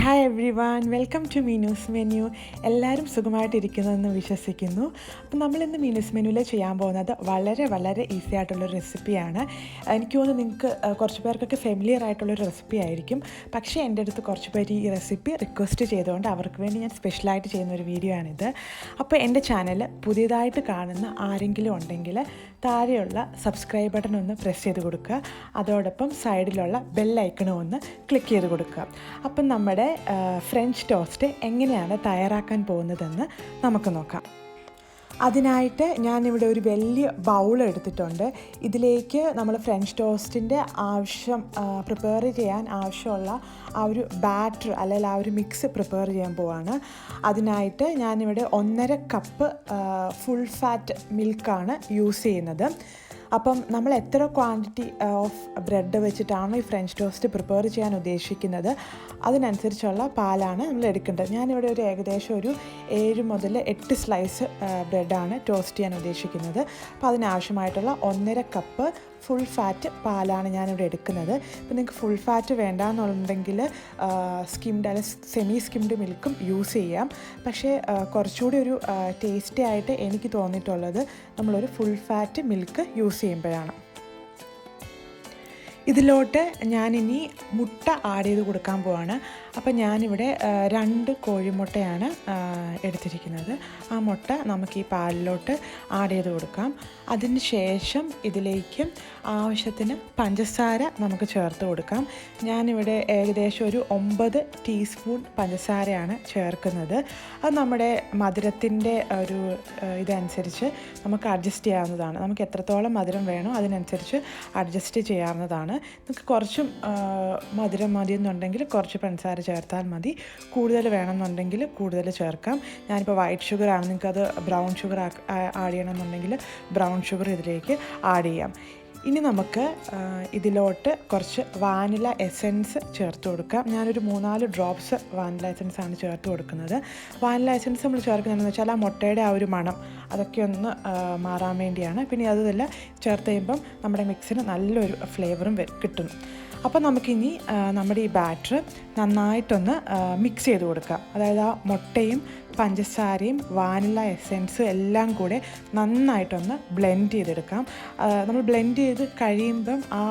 Hi everyone, welcome to Meenu's menu. എല്ലാവരും സുഖമായിട്ടിരിക്കുന്നതെന്ന് വിശ്വസിക്കുന്നു. അപ്പം നമ്മളിന്ന് മീനൂസ് മെനുവിൽ ചെയ്യാൻ പോകുന്നത് വളരെ ഈസി ആയിട്ടുള്ളൊരു റെസിപ്പിയാണ്. എനിക്ക് തോന്നുന്നു നിങ്ങൾക്ക് കുറച്ച് പേർക്കൊക്കെ ഫെമിലിയർ ആയിട്ടുള്ളൊരു റെസിപ്പി ആയിരിക്കും. പക്ഷേ എൻ്റെ അടുത്ത് കുറച്ച് പേര് ഈ റെസിപ്പി റിക്വസ്റ്റ് ചെയ്തുകൊണ്ട് അവർക്ക് വേണ്ടി ഞാൻ സ്പെഷ്യലായിട്ട് ചെയ്യുന്നൊരു വീഡിയോ ആണിത്. അപ്പോൾ എൻ്റെ ചാനൽ പുതിയതായിട്ട് കാണുന്ന ആരെങ്കിലും ഉണ്ടെങ്കിൽ താഴെയുള്ള സബ്സ്ക്രൈബ് ബട്ടൺ ഒന്ന് പ്രസ് ചെയ്ത് കൊടുക്കുക. അതോടൊപ്പം സൈഡിലുള്ള ബെൽ ഐക്കണും ഒന്ന് ക്ലിക്ക് ചെയ്ത് കൊടുക്കുക. അപ്പം നമ്മുടെ ഫ്രഞ്ച് ടോസ്റ്റ് എങ്ങനെയാണ് തയ്യാറാക്കാൻ പോകുന്നതെന്ന് നമുക്ക് നോക്കാം. അതിനായിട്ട് ഞാനിവിടെ ഒരു വലിയ ബൗൾ എടുത്തിട്ടുണ്ട്. ഇതിലേക്ക് നമ്മൾ ഫ്രഞ്ച് ടോസ്റ്റിൻ്റെ പ്രിപ്പയർ ചെയ്യാൻ ആവശ്യമുള്ള ആ ഒരു ബാറ്റർ അല്ലെങ്കിൽ ആ ഒരു മിക്സ് പ്രിപ്പയർ ചെയ്യാൻ പോവാണ്. അതിനായിട്ട് ഞാനിവിടെ 1.5 കപ്പ് ഫുൾ ഫാറ്റ് മിൽക്കാണ് യൂസ് ചെയ്യുന്നത്. അപ്പം നമ്മൾ എത്ര ക്വാണ്ടിറ്റി ഓഫ് ബ്രെഡ് വെച്ചിട്ടാണോ ഈ ഫ്രഞ്ച് ടോസ്റ്റ് പ്രിപ്പയർ ചെയ്യാൻ ഉദ്ദേശിക്കുന്നത് അതിനനുസരിച്ചുള്ള പാലാണ് നമ്മൾ എടുക്കേണ്ടത്. ഞാനിവിടെ ഏകദേശം 7 മുതൽ 8 സ്ലൈസ് ബ്രെഡാണ് ടോസ്റ്റ് ചെയ്യാൻ ഉദ്ദേശിക്കുന്നത്. അപ്പോൾ അതിനാവശ്യമായിട്ടുള്ള 1.5 കപ്പ് ഫുൾ ഫാറ്റ് പാലാണ് ഞാനിവിടെ എടുക്കുന്നത്. ഇപ്പോൾ നിങ്ങൾക്ക് ഫുൾ ഫാറ്റ് വേണ്ടാന്നുണ്ടെങ്കിൽ സ്കിംഡ് അല്ലെങ്കിൽ സെമി സ്കിംഡ് മിൽക്കും യൂസ് ചെയ്യാം. പക്ഷേ കുറച്ചുകൂടി ഒരു ടേസ്റ്റി ആയിട്ട് എനിക്ക് തോന്നിയിട്ടുള്ളത് നമ്മളൊരു ഫുൾ ഫാറ്റ് മിൽക്ക് യൂസ് ചെയ്യുമ്പോഴാണ്. ഇതിലോട്ട് ഞാനിനി മുട്ട ആഡ് ചെയ്ത് കൊടുക്കാൻ പോവാണ്. അപ്പം ഞാനിവിടെ 2 കോഴിമുട്ടയാണ് എടുത്തിരിക്കുന്നത്. ആ മുട്ട നമുക്ക് ഈ പാലിലോട്ട് ആഡ് ചെയ്ത് കൊടുക്കാം. അതിന് ശേഷം ഇതിലേക്ക് ആവശ്യത്തിന് പഞ്ചസാര നമുക്ക് ചേർത്ത് കൊടുക്കാം. ഞാനിവിടെ ഏകദേശം 9 ടീസ്പൂൺ പഞ്ചസാരയാണ് ചേർക്കുന്നത്. അത് നമ്മുടെ മധുരത്തിൻ്റെ ഇതനുസരിച്ച് നമുക്ക് അഡ്ജസ്റ്റ് ചെയ്യാവുന്നതാണ്. നമുക്ക് എത്രത്തോളം മധുരം വേണോ അതിനനുസരിച്ച് അഡ്ജസ്റ്റ് ചെയ്യാവുന്നതാണ്. നിങ്ങൾക്ക് കുറച്ചും മധുരം മതി എന്നുണ്ടെങ്കിൽ കുറച്ച് പഞ്ചസാര ചേർത്താൽ മതി. കൂടുതൽ വേണമെന്നുണ്ടെങ്കിൽ കൂടുതൽ ചേർക്കാം. ഞാനിപ്പോൾ വൈറ്റ് ഷുഗറാണ്, നിങ്ങൾക്കത് ബ്രൗൺ ഷുഗർ ആഡ് ചെയ്യണമെന്നുണ്ടെങ്കിൽ ബ്രൗൺ ഷുഗർ ഇതിലേക്ക് ആഡ് ചെയ്യാം. ഇനി നമുക്ക് ഇതിലോട്ട് കുറച്ച് വാനില എസൻസ് ചേർത്ത് കൊടുക്കാം. ഞാനൊരു 3-4 ഡ്രോപ്സ് വാനില എസൻസാണ് ചേർത്ത് കൊടുക്കുന്നത്. വാനില എസൻസ് നമ്മൾ ചേർക്കുന്നതെന്ന് വെച്ചാൽ ആ മുട്ടയുടെ ആ ഒരു മണം അതൊക്കെ ഒന്ന് മാറാൻ വേണ്ടിയാണ്. പിന്നെ അതെല്ലാം ചേർത്ത് കഴിയുമ്പം നമ്മുടെ മിക്സിന് നല്ലൊരു ഫ്ലേവറും കിട്ടുന്നു. അപ്പോൾ നമുക്കിനി നമ്മുടെ ഈ ബാറ്റർ നന്നായിട്ടൊന്ന് മിക്സ് ചെയ്ത് കൊടുക്കാം. അതായത് ആ മുട്ടയും പഞ്ചസാരയും വാനില എസെൻസും എല്ലാം കൂടെ നന്നായിട്ടൊന്ന് ബ്ലെൻഡ് ചെയ്തെടുക്കാം. നമ്മൾ ബ്ലെൻഡ് ചെയ്ത് കഴിയുമ്പം ആ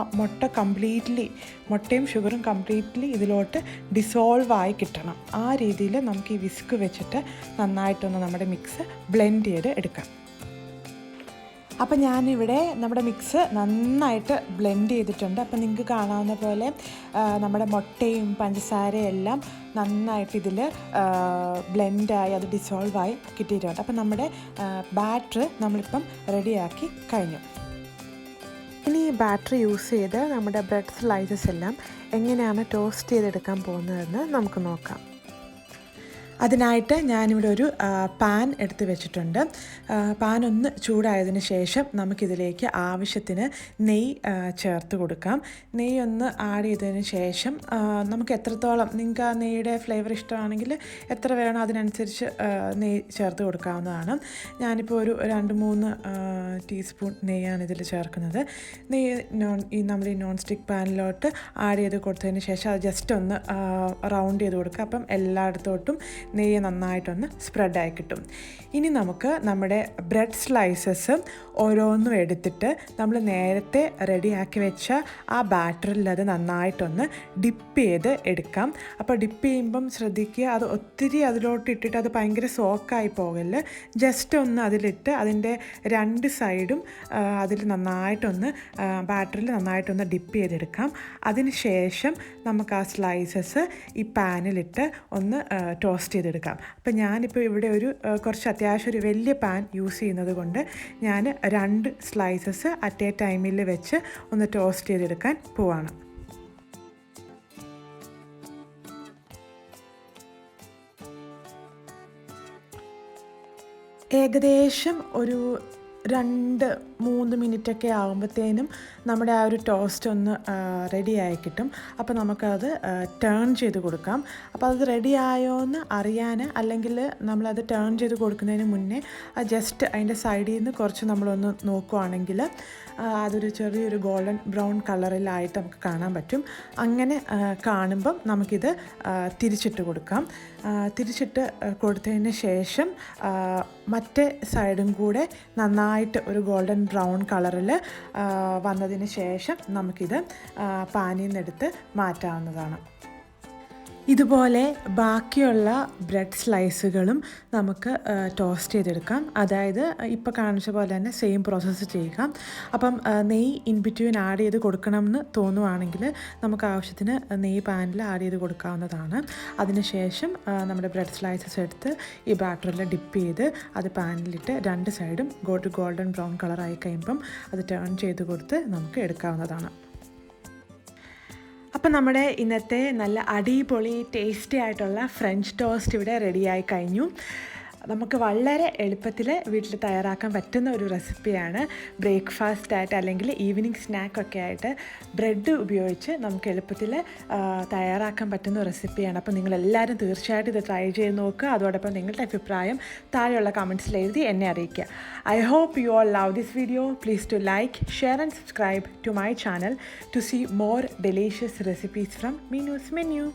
മുട്ടയും ഷുഗറും കംപ്ലീറ്റ്ലി ഇതിലോട്ട് ഡിസോൾവ് ആയി കിട്ടണം. ആ രീതിയിൽ നമുക്ക് ഈ വിസ്ക് വെച്ചിട്ട് നന്നായിട്ടൊന്ന് നമ്മുടെ മിക്സ് ബ്ലെൻഡ് ചെയ്ത് എടുക്കാം. അപ്പം ഞാനിവിടെ നമ്മുടെ മിക്സ് നന്നായിട്ട് ബ്ലെൻഡ് ചെയ്തിട്ടുണ്ട്. അപ്പം നിങ്ങൾക്ക് കാണാവുന്ന പോലെ നമ്മുടെ മുട്ടയും പഞ്ചസാരയും എല്ലാം നന്നായിട്ട് ഇതിൽ ബ്ലെൻഡായി അത് ഡിസോൾവായി കിട്ടിയിട്ടുണ്ട്. അപ്പം നമ്മുടെ ബാറ്റർ നമ്മളിപ്പം റെഡിയാക്കി കഴിഞ്ഞു. ഇനി ഈ ബാറ്റർ യൂസ് ചെയ്ത് നമ്മുടെ ബ്രെഡ് സ്ലൈസസ് എല്ലാം എങ്ങനെയാണ് ടോസ്റ്റ് ചെയ്തെടുക്കാൻ പോകുന്നതെന്ന് നമുക്ക് നോക്കാം. അതിനായിട്ട് ഞാനിവിടെ ഒരു പാൻ എടുത്ത് വെച്ചിട്ടുണ്ട്. പാൻ ഒന്ന് ചൂടായതിന് ശേഷം നമുക്കിതിലേക്ക് ആവശ്യത്തിന് നെയ്യ് ചേർത്ത് കൊടുക്കാം. നെയ്യ് ഒന്ന് ആഡ് ചെയ്തതിന് ശേഷം നമുക്ക് എത്രത്തോളം നിങ്ങൾക്ക് ആ നെയ്യുടെ ഫ്ലേവർ ഇഷ്ടമാണെങ്കിൽ എത്ര വേണോ അതിനനുസരിച്ച് നെയ്യ് ചേർത്ത് കൊടുക്കാവുന്നതാണ്. ഞാനിപ്പോൾ ഒരു 2-3 ടീസ്പൂൺ നെയ്യാണ് ഇതിൽ ചേർക്കുന്നത്. നെയ്യ് നമ്മൾ ഈ നോൺ സ്റ്റിക്ക് പാനിലോട്ട് ആഡ് ചെയ്ത് കൊടുത്തതിന് ശേഷം അത് ജസ്റ്റ് ഒന്ന് റൗണ്ട് ചെയ്ത് കൊടുക്കുക. അപ്പം എല്ലായിടത്തോട്ടും നെയ്യ് നന്നായിട്ടൊന്ന് സ്പ്രെഡായി കിട്ടും. ഇനി നമുക്ക് നമ്മുടെ ബ്രെഡ് സ്ലൈസസ് ഓരോന്നും എടുത്തിട്ട് നമ്മൾ നേരത്തെ റെഡിയാക്കി വെച്ച ആ ബാറ്ററിൽ അത് നന്നായിട്ടൊന്ന് ഡിപ്പ് ചെയ്ത് എടുക്കാം. അപ്പോൾ ഡിപ്പ് ചെയ്യുമ്പം ശ്രദ്ധിക്കുക, അത് ഒത്തിരി അതിലോട്ട് ഇട്ടിട്ട് അത് ഭയങ്കര സോക്കായി പോകല്. ജസ്റ്റ് ഒന്ന് അതിലിട്ട് അതിൻ്റെ 2 സൈഡും അതിൽ നന്നായിട്ടൊന്ന് ബാറ്ററിൽ നന്നായിട്ടൊന്ന് ഡിപ്പ് ചെയ്തെടുക്കാം. അതിന് ശേഷം നമുക്ക് ആ സ്ലൈസസ് ഈ പാനിലിട്ട് ഒന്ന് ടോസ്റ്റ് ചെയ്തെടുക്കാം. അപ്പം ഞാനിപ്പോൾ ഇവിടെ കുറച്ച് അത്യാവശ്യം ഒരു വലിയ പാൻ യൂസ് ചെയ്യുന്നത് കൊണ്ട് ഞാൻ 2 സ്ലൈസസ് അറ്റ് എ ടൈമിൽ വെച്ച് ഒന്ന് ടോസ്റ്റ് ചെയ്തെടുക്കാൻ പോവാണ്. ഏകദേശം ഒരു 3 മിനിറ്റൊക്കെ ആകുമ്പോഴത്തേനും നമ്മുടെ ആ ഒരു ടോസ്റ്റ് ഒന്ന് റെഡിയായി കിട്ടും. അപ്പോൾ നമുക്കത് ടേൺ ചെയ്ത് കൊടുക്കാം. അപ്പോൾ അത് റെഡി ആയോ എന്ന് അറിയാൻ, അല്ലെങ്കിൽ നമ്മളത് ടേൺ ചെയ്ത് കൊടുക്കുന്നതിന് മുന്നേ ജസ്റ്റ് അതിൻ്റെ സൈഡിൽ നിന്ന് കുറച്ച് നമ്മളൊന്ന് നോക്കുവാണെങ്കിൽ അതൊരു ചെറിയൊരു ഗോൾഡൻ ബ്രൗൺ കളറിലായിട്ട് നമുക്ക് കാണാൻ പറ്റും. അങ്ങനെ കാണുമ്പം നമുക്കിത് തിരിച്ചിട്ട് കൊടുക്കാം. തിരിച്ചിട്ട് കൊടുത്തതിന് ശേഷം മറ്റേ സൈഡും കൂടെ നന്നായിട്ട് ഒരു ഗോൾഡൻ ബ്രൗൺ കളറിൽ വന്നതിന് ശേഷം നമുക്കിത് പാനിൽ നിന്നെടുത്ത് മാറ്റാവുന്നതാണ്. ഇതുപോലെ ബാക്കിയുള്ള ബ്രെഡ് സ്ലൈസുകളും നമുക്ക് ടോസ്റ്റ് ചെയ്തെടുക്കാം. അതായത് ഇപ്പോൾ കാണിച്ച പോലെ തന്നെ സെയിം പ്രോസസ്സ് ചെയ്യുക. അപ്പം നെയ്യ് ഇൻ ബിറ്റ്വീൻ ആഡ് ചെയ്ത് കൊടുക്കണമെന്ന് തോന്നുവാണെങ്കിൽ നമുക്ക് ആവശ്യത്തിന് നെയ്യ് പാനിൽ ആഡ് ചെയ്ത് കൊടുക്കാവുന്നതാണ്. അതിനുശേഷം നമ്മുടെ ബ്രെഡ് സ്ലൈസസ് എടുത്ത് ഈ ബാറ്ററിൽ ഡിപ്പ് ചെയ്ത് അത് പാനിലിട്ട് 2 സൈഡും ഗോൾഡൻ ബ്രൗൺ കളറായി കഴിയുമ്പം അത് ടേൺ ചെയ്ത് കൊടുത്ത് നമുക്ക് എടുക്കാവുന്നതാണ്. അപ്പം നമ്മുടെ ഇന്നത്തെ നല്ല അടിപൊളി ടേസ്റ്റി ആയിട്ടുള്ള ഫ്രഞ്ച് ടോസ്റ്റ് ഇവിടെ റെഡിയായി കഴിഞ്ഞു. നമുക്ക് വളരെ എളുപ്പത്തിൽ വീട്ടിൽ തയ്യാറാക്കാൻ പറ്റുന്ന ഒരു റെസിപ്പിയാണ്. ബ്രേക്ക്ഫാസ്റ്റ് ആയിട്ട് അല്ലെങ്കിൽ ഈവനിങ് സ്നാക്കൊക്കെ ആയിട്ട് ബ്രെഡ് ഉപയോഗിച്ച് നമുക്ക് എളുപ്പത്തിൽ തയ്യാറാക്കാൻ പറ്റുന്ന ഒരു റെസിപ്പിയാണ്. അപ്പോൾ നിങ്ങളെല്ലാവരും തീർച്ചയായിട്ടും ഇത് ട്രൈ ചെയ്ത് നോക്കുക. അതോടൊപ്പം നിങ്ങളുടെ അഭിപ്രായം താഴെയുള്ള കമൻറ്റ്സിൽ എഴുതി എന്നെ അറിയിക്കുക. I hope you all love this video. Please to like, share and subscribe to my channel to see more delicious recipes from Menu's Menu.